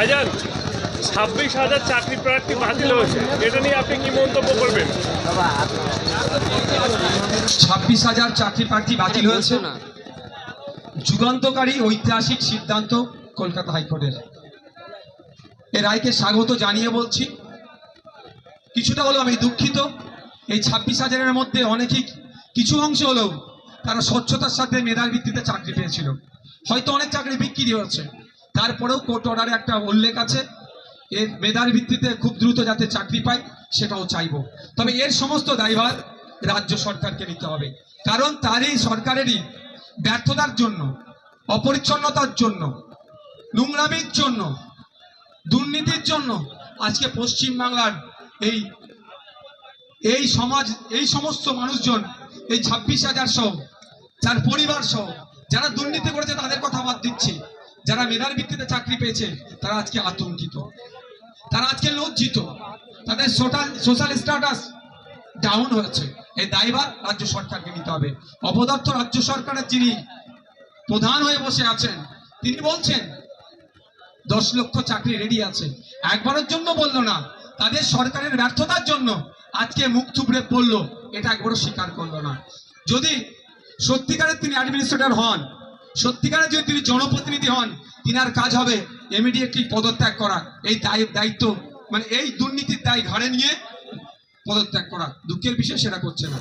ভাইজান 26,000 চাকরি প্রার্থী বাতিল হয়েছে, এটা নিয়ে আপনি কি মন্তব্য করবেন? 26,000 চাকরি প্রার্থী বাতিল হয়েছে, যুগান্তকারী ঐতিহাসিক সিদ্ধান্ত কলকাতা হাইকোর্টের। এই রায়কে স্বাগত জানিয়ে বলছি, কিছুটা হলেও আমি দুঃখিত। এই 26,000-এর মধ্যে অনেকেই কিছু অংশ হলেও তারা স্বচ্ছতার সাথে মেধার ভিত্তিতে চাকরি পেয়েছিল। হয়তো অনেক চাকরি বিক্রি হয়েছে, তারপরেও কোর্ট অর্ডারে একটা উল্লেখ আছে এর মেধার ভিত্তিতে খুব দ্রুত যাতে চাকরি পায়, সেটাও চাইব। তবে এর সমস্ত দায়ভার রাজ্য সরকারকে নিতে হবে, কারণ তারই সরকারেরই ব্যর্থতার জন্য, অপরিচ্ছন্নতার জন্য, নোংরামির জন্য, দুর্নীতির জন্য আজকে পশ্চিমবাংলার এই সমাজ, এই সমস্ত মানুষজন, এই 26,000 সহ যার পরিবার সহ যারা দুর্নীতি করেছে তাদের কথা বাদ দিচ্ছি, যারা মেধার ভিত্তিতে চাকরি পেয়েছে তারা আজকে আতঙ্কিত, তারা আজকে লজ্জিত, তাদের সোশ্যাল স্ট্যাটাস ডাউন হয়েছে। এই দায়ভার রাজ্য সরকারকে নিতে হবে। অপদার্থ রাজ্য সরকারের যিনি প্রধান হয়ে বসে আছেন তিনি বলছেন 10 লক্ষ চাকরি রেডি আছে, একবারের জন্য বললো না, তাদের সরকারের ব্যর্থতার জন্য আজকে মুখ থুবড়ে পড়লো, এটা একবারও স্বীকার করলো না। যদি সত্যিকারের তিনি অ্যাডমিনিস্ট্রেটর হন, সত্যিকারের যদি তিনি জনপ্রতিনিধি হন, তিনার কাজ হবে ইমিডিয়েটলি পদত্যাগ করা, এই দায়িত্ব মানে এই দুর্নীতির দায় ঘাড়ে নিয়ে পদত্যাগ করা। দুঃখের বিষয় সেটা করছে না।